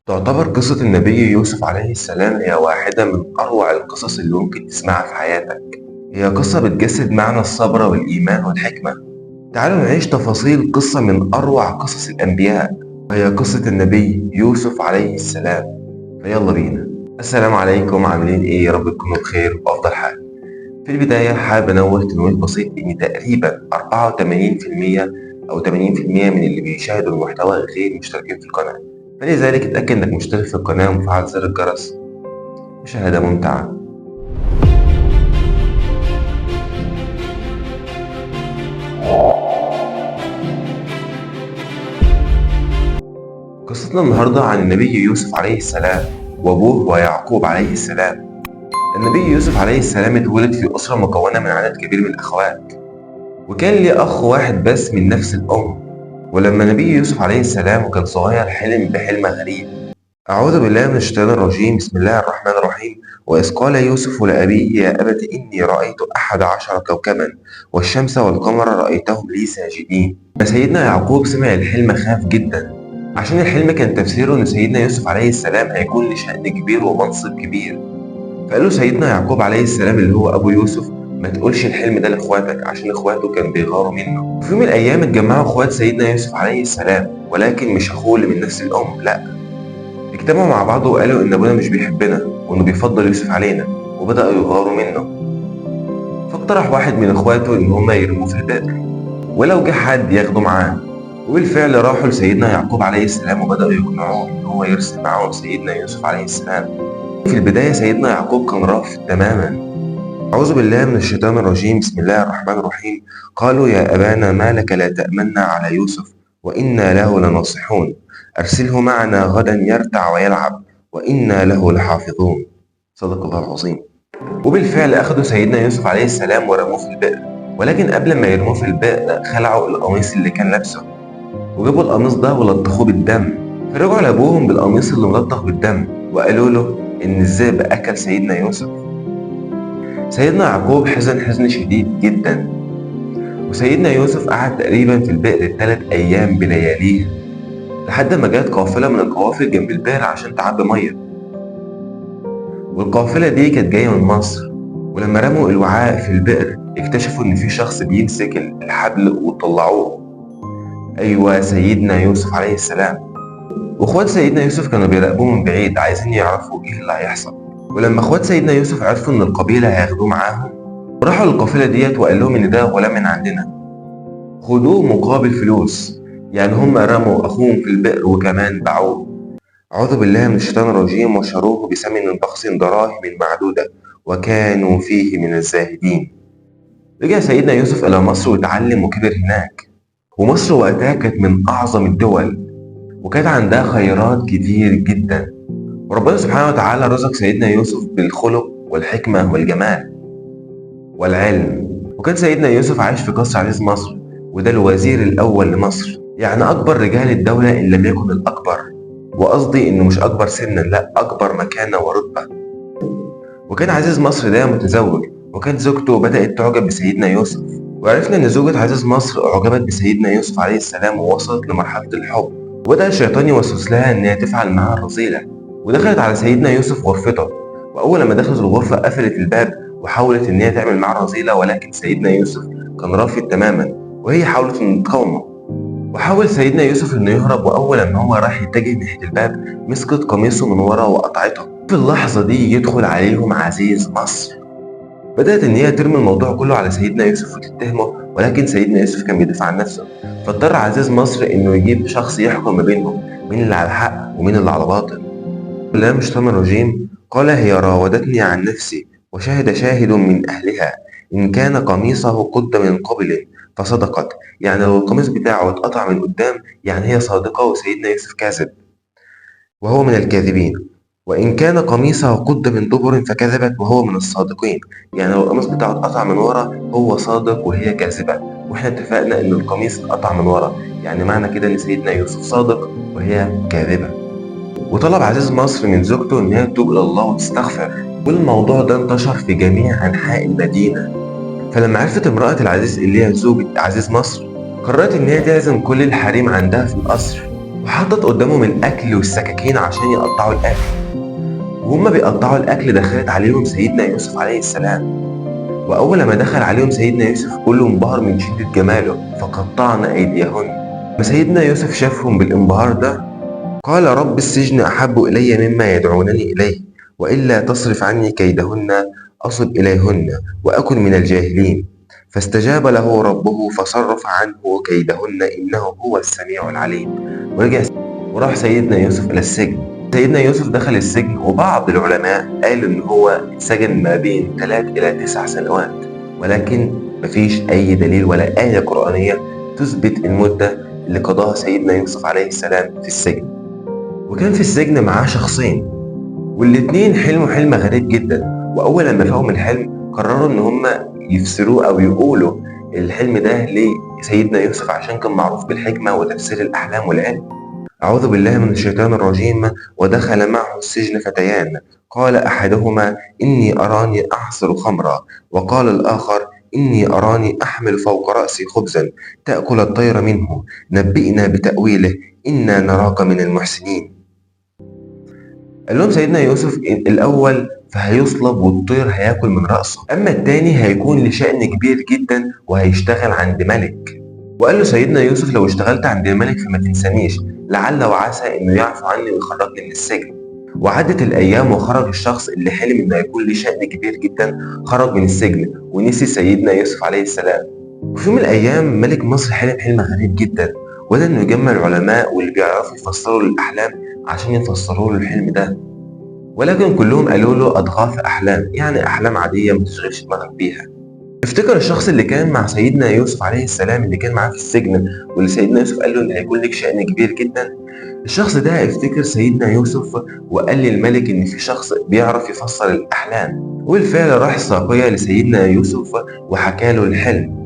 تعتبر قصة النبي يوسف عليه السلام هي واحدة من أروع القصص اللي ممكن تسمعها في حياتك. هي قصة بتجسد معنى الصبر والإيمان والحكمة. تعالوا نعيش تفاصيل قصة من أروع قصص الأنبياء، وهي قصة النبي يوسف عليه السلام. فيلا بينا. السلام عليكم، عاملين إيه؟ يا رب تكونوا بخير وأفضل حال. في البداية حابب أنوه تنويه بسيط إن تقريبا 84% أو 80% من اللي بيشاهدوا المحتوى غير مشتركين في القناة، فلذلك اتأكد إنك مشترك في القناة ومفعل زر الجرس. مشاهدة ممتعة. قصتنا النهاردة عن النبي يوسف عليه السلام وأبوه ويعقوب عليه السلام. النبي يوسف عليه السلام اتولد في أسرة مكونة من عدد كبير من الأخوات، وكان ليه أخ واحد بس من نفس الأم. ولما النبي يوسف عليه السلام وكان صغير حلم بحلم غريب. أعوذ بالله من الشيطان الرجيم، بسم الله الرحمن الرحيم. وإذ قال يوسف لأبيه يا أبت إني رأيت 11 كوكبا والشمس والقمر رأيتهم لي ساجدين. سيدنا يعقوب سمع الحلم خاف جدا، عشان الحلم كان تفسيره إن سيدنا يوسف عليه السلام هيكون له شأن كبير ومنصب كبير. فقال له سيدنا يعقوب عليه السلام اللي هو أبو يوسف ما تقولش الحلم ده لإخواتك، عشان إخواته كانوا بيغاروا منه. وفي يوم من الأيام اتجمعوا إخوات سيدنا يوسف عليه السلام، ولكن مش أخوه اللي من نفس الأم، لأ، اجتمعوا مع بعض وقالوا إن أبونا مش بيحبنا وإنه بيفضل يوسف علينا، وبدأوا يغاروا منه. فاقترح واحد من إخواته إن هما يرموه في البئر، ولو جه حد ياخده معاه. وبالفعل راحوا لسيدنا يعقوب عليه السلام وبدأوا يقنعوه إن هو يرسل معاهم سيدنا يوسف عليه السلام. في البداية سيدنا يعقوب كان رافض تماما. أعوذ بالله من الشيطان الرجيم، بسم الله الرحمن الرحيم. قالوا يا أبانا ما لك لا تأمنا على يوسف وإنا له لناصحون، أرسله معنا غدا يرتع ويلعب وإنا له لحافظون. صدق الله العظيم. وبالفعل أخذوا سيدنا يوسف عليه السلام ورموه في البئر، ولكن قبل ما يرموه في البئر خلعوا القميص اللي كان لابسه، وجابوا القميص ده ولطخوه بالدم. فرجعوا لأبوهم بالقميص اللي ملطخ بالدم وقالوا له إن الذئب أكل سيدنا يوسف. سيدنا يعقوب حزن حزن شديد جدا، وسيدنا يوسف قعد تقريبا في البئر 3 أيام بلياليه، لحد ما جت قافلة من القوافل جنب البئر عشان تعبي مية. والقافلة دي كانت جاية من مصر، ولما رموا الوعاء في البئر اكتشفوا إن في شخص بيمسك الحبل وطلعوه. أيوة، سيدنا يوسف عليه السلام. واخوات سيدنا يوسف كانوا بيراقبوه من بعيد عايزين يعرفوا ايه اللي هيحصل. ولما اخوات سيدنا يوسف عرفوا ان القبيلة هياخدوه معاهم، راحوا للقافلة ديت وقال لهم ان ده غلام من عندنا، خدوه مقابل فلوس. يعني هم رموا اخوهم في البئر وكمان باعوه. اعوذ بالله من الشيطان الرجيم. وشروه بثمن بخس دراهم معدودة وكانوا فيه من الزاهدين. رجع سيدنا يوسف الى مصر واتعلم وكبر هناك. ومصر وقتها كانت من اعظم الدول، وكانت عندها خيرات كتير جدا. وربنا سبحانه وتعالى رزق سيدنا يوسف بالخلق والحكمة والجمال والعلم. وكان سيدنا يوسف عايش في قصر عزيز مصر، وده الوزير الأول لمصر، يعني أكبر رجال الدولة إن لم يكن الأكبر. وقصدي إنه مش أكبر سنا، لأ، أكبر مكانة ورتبة. وكان عزيز مصر ده متزوج، وكانت زوجته بدأت تعجب بسيدنا يوسف. وعرفنا إن زوجة عزيز مصر أعجبت بسيدنا يوسف عليه السلام ووصلت لمرحلة الحب، وبدأ الشيطان يوسوس لها إنها تفعل معاه الرذيلة. ودخلت على سيدنا يوسف غرفته، وأول ما دخلت الغرفة قفلت الباب وحاولت إن هي تعمل معاه رذيلة، ولكن سيدنا يوسف كان رافض تماما، وهي حاولت إن تقاومه. وحاول سيدنا يوسف إنه يهرب، وأول ما هو راح يتجه ناحية الباب مسكت قميصه من ورا وقطعته. في اللحظة دي يدخل عليهم عزيز مصر. بدأت إن هي ترمي الموضوع كله على سيدنا يوسف وتتهمه، ولكن سيدنا يوسف كان بيدافع عن نفسه. فاضطر عزيز مصر إنه يجيب شخص يحكم ما بينهم، مين اللي على الحق ومين اللي على باطل. الله من الشيطان الرجيم. قال هي راودتني عن نفسي وشهد شاهد من أهلها إن كان قميصه قد من قبل فصدقت. يعني لو القميص بتاعه اتقطع من قدام يعني هي صادقة وسيدنا يوسف كاذب وهو من الكاذبين. وإن كان قميصه قد من دبر فكذبت وهو من الصادقين. يعني لو القميص بتاعه اتقطع من ورا هو صادق وهي كاذبة، واحنا اتفقنا إن القميص اتقطع من ورا، يعني معنى كده إن سيدنا يوسف صادق وهي كاذبة. وطلب عزيز مصر من زوجته إن هي تتوب إلى الله وتستغفر، والموضوع ده انتشر في جميع أنحاء المدينة. فلما عرفت امرأة العزيز اللي هي زوجة عزيز مصر قررت إن هي تعزم كل الحريم عندها في القصر، وحطت قدامهم الأكل والسكاكين عشان يقطعوا الأكل. وهم بيقطعوا الأكل دخلت عليهم سيدنا يوسف عليه السلام. وأول ما دخل عليهم سيدنا يوسف كله انبهر من شدة جماله فقطعنا أيديهن. لما سيدنا يوسف شافهم بالانبهار ده قال رب السجن أحب إلي مما يدعونني إليه وإلا تصرف عني كيدهن أصب إليهن وأكن من الجاهلين. فاستجاب له ربه فصرف عنه كيدهن إنه هو السميع العليم. وراح سيدنا يوسف إلى السجن. سيدنا يوسف دخل السجن، وبعض العلماء قال إن هو اتسجن ما بين 3 إلى 9 سنوات، ولكن مفيش أي دليل ولا آية قرآنية تثبت المدة اللي قضاها سيدنا يوسف عليه السلام في السجن. وكان في السجن معاه شخصين، والاتنين حلموا حلم غريب جدا. وأول لما فهموا الحلم قرروا إن هما يفسروه أو يقولوا الحلم ده لسيدنا يوسف عشان كان معروف بالحكمة وتفسير الأحلام والعلم. أعوذ بالله من الشيطان الرجيم. ودخل معه السجن فتيان قال أحدهما إني أراني أعصر خمرا وقال الآخر إني أراني أحمل فوق رأسي خبزا تأكل الطير منه نبئنا بتأويله إنا نراك من المحسنين. قال لهم سيدنا يوسف الأول فهيصلب والطير هياكل من رأسه، أما التاني هيكون لشأن كبير جدا وهيشتغل عند ملك. وقال له سيدنا يوسف لو اشتغلت عند الملك فما تنسانيش، لعل وعسى انه يعفو عني ويخرجني من السجن. وعدت الايام وخرج الشخص اللي حلم انه هيكون له شأن كبير جدا، خرج من السجن ونسي سيدنا يوسف عليه السلام. وفي يوم من الايام ملك مصر حلم حلم غريب جدا، وده انه يجمع العلماء واللي بيعرفوا يفسروا الاحلام عشان يفسروا له الحلم ده، ولكن كلهم قالوا له اضغاث احلام، يعني احلام عاديه ما تشغلش دماغك بيها. افتكر الشخص اللي كان مع سيدنا يوسف عليه السلام اللي كان معاه في السجن، واللي سيدنا يوسف قال له ان هيكون لك شأن كبير جدا. الشخص ده افتكر سيدنا يوسف وقال للملك ان في شخص بيعرف يفسر الاحلام، وبالفعل راح الساقية لسيدنا يوسف وحكى له الحلم.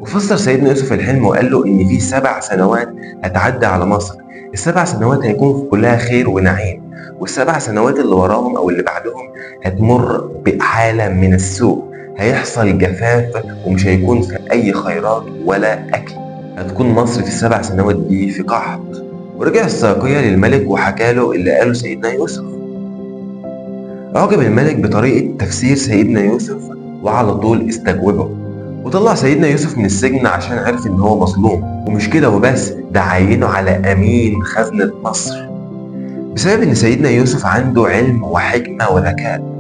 وفسر سيدنا يوسف الحلم وقال له ان في 7 سنوات هتعدي على مصر، ال7 سنوات هيكون كلها خير ونعيم، وال7 سنوات اللي وراهم او اللي بعدهم هتمر بحالة من السوء، هيحصل جفاف ومش هيكون في أي خيرات ولا أكل، هتكون مصر في ال7 سنوات دي في قحط. ورجع الساقية للملك وحكى له اللي قاله سيدنا يوسف. أعجب الملك بطريقة تفسير سيدنا يوسف وعلى طول استجوبه، وطلع سيدنا يوسف من السجن عشان عرف إن هو مظلوم. ومش كده وبس، ده عينه على أمين خزنة مصر بسبب إن سيدنا يوسف عنده علم وحكمة وذكاء.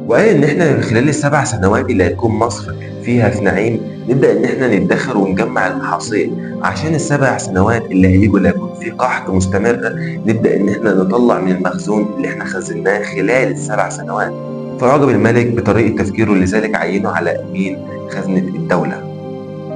وقال ان احنا خلال ال7 سنوات اللي هتكون مصر فيها في نعيم نبدأ ان احنا ندخر ونجمع المحاصيل، عشان ال7 سنوات اللي هيجوا اللي هيكون في قحط مستمر نبدأ ان احنا نطلع من المخزون اللي احنا خزناه خلال ال7 سنوات. فأعجب الملك بطريقة تفكيره، لذلك عينه على أمين خزنة الدولة.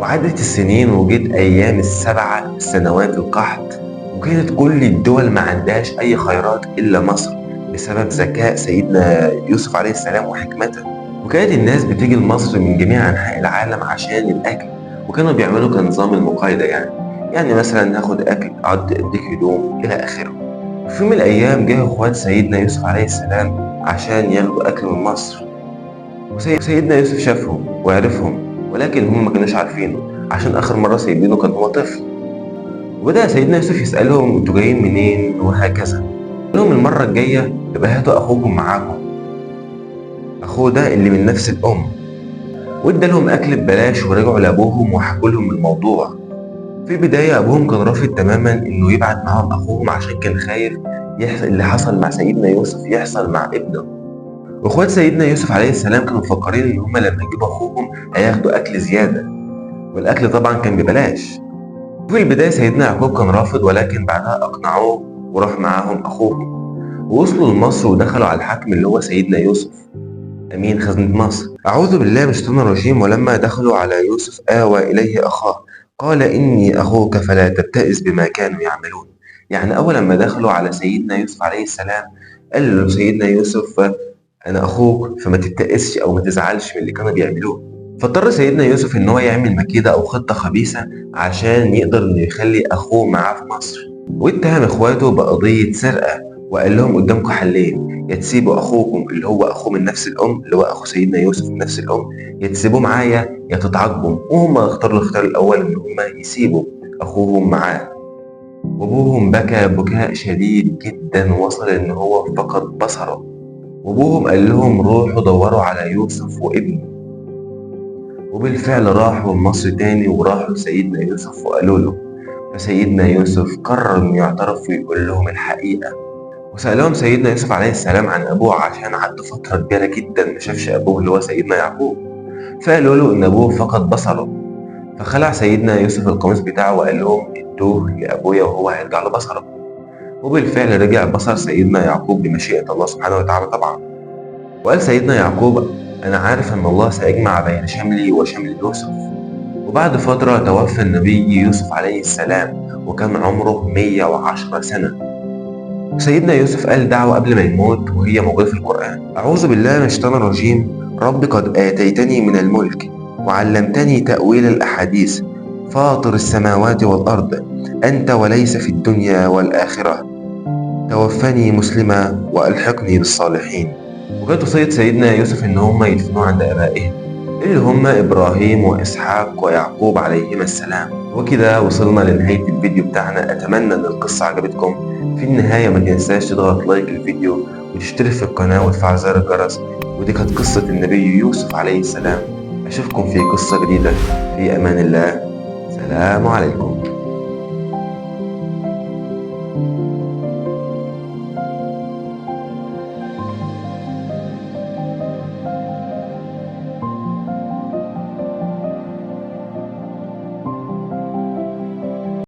وعدت السنين وجت أيام ال7 سنوات القحط، وكانت كل الدول ما عندهاش أي خيرات إلا مصر بسبب ذكاء سيدنا يوسف عليه السلام وحكمته. وكانت الناس بتيجي لمصر من جميع أنحاء العالم عشان الأكل، وكانوا بيعملوا كنظام المقايضة، يعني مثلا هاخد أكل أديك هدوم إلى آخره. في يوم من الأيام جه إخوات سيدنا يوسف عليه السلام عشان ياخدوا أكل من مصر، وسيدنا يوسف شافهم وعرفهم، ولكن هم ما كانوش عارفينه عشان آخر مرة سايبينه كان هو طفل. وبدأ سيدنا يوسف يسألهم انتوا جايين منين وهكذا. لهم المرة الجاية يبقى هاتوا أخوكم معاكم، أخوه ده اللي من نفس الأم. وادى لهم أكل ببلاش ورجعوا لأبوهم وحكوا لهم الموضوع. في البداية أبوهم كان رافض تماما إنه يبعت معاهم أخوهم عشان كان خايف يحصل اللي حصل مع سيدنا يوسف يحصل مع ابنه. وإخوات سيدنا يوسف عليه السلام كانوا مفكرين إن هما لما يجيبوا أخوهم هياخدوا أكل زيادة، والأكل طبعا كان ببلاش. في البداية سيدنا يعقوب كان رافض، ولكن بعدها أقنعوه وراح معاهم أخوهم، ووصلوا لمصر ودخلوا على الحاكم اللي هو سيدنا يوسف أمين خزنة مصر. أعوذ بالله من الشيطان الرجيم. ولما دخلوا على يوسف آوى إليه أخاه قال إني أخوك فلا تبتئس بما كانوا يعملون. يعني أول لما دخلوا على سيدنا يوسف عليه السلام قال له سيدنا يوسف أنا أخوك فما تبتئسش أو ما تزعلش من اللي كانوا بيعملوه. فاضطر سيدنا يوسف إن هو يعمل مكيدة أو خطة خبيثة عشان يقدر إنه يخلي أخوه معاه في مصر، واتهم إخواته بقضية سرقة، وقال لهم قدامكم حلين، يا تسيبوا أخوكم اللي هو أخوه من نفس الأم اللي هو أخو سيدنا يوسف من نفس الأم، يا تسيبوه معايا يا تتعاقبوا. وهم اختاروا الاختيار الأول إن هم يسيبوا أخوهم معاه. وأبوهم بكى بكاء شديد جدا وصل إن هو فقد بصره. وأبوهم قال لهم روحوا دوروا على يوسف وابنه. وبالفعل راحوا لمصر تاني وراحوا لسيدنا يوسف وقالوا له. فسيدنا يوسف قرر إنه يعترف ويقول لهم الحقيقة. وسألهم سيدنا يوسف عليه السلام عن أبوه عشان عدوا فترة كبيرة جدا ما شافش أبوه اللي هو سيدنا يعقوب. فقالوا له إن أبوه فقد بصره. فخلع سيدنا يوسف القميص بتاعه وقال لهم ادوه لأبويا وهو هيرجع لبصره. وبالفعل رجع بصر سيدنا يعقوب بمشيئة الله سبحانه وتعالى طبعا. وقال سيدنا يعقوب أنا عارف أن الله سيجمع بين شملي وشمل يوسف. وبعد فترة توفى النبي يوسف عليه السلام وكان عمره 110 سنة. وسيدنا يوسف قال دعوة قبل ما يموت وهي موجودة في القرآن. أعوذ بالله من الشيطان الرجيم. رب قد آتيتني من الملك وعلمتني تأويل الأحاديث فاطر السماوات والأرض أنت وليس في الدنيا والآخرة توفني مسلما وألحقني بالصالحين. وكانت وصية سيدنا يوسف إن هم يدفنوه عند آبائهم اللي هم إبراهيم وإسحاق ويعقوب عليهما السلام. وكده وصلنا لنهاية الفيديو بتاعنا. أتمنى إن القصة عجبتكم. في النهاية ما تنساش تضغط لايك للفيديو وتشترك في القناة وتفعل زر الجرس. ودي كانت قصة النبي يوسف عليه السلام. أشوفكم في قصة جديدة في أمان الله. سلام عليكم.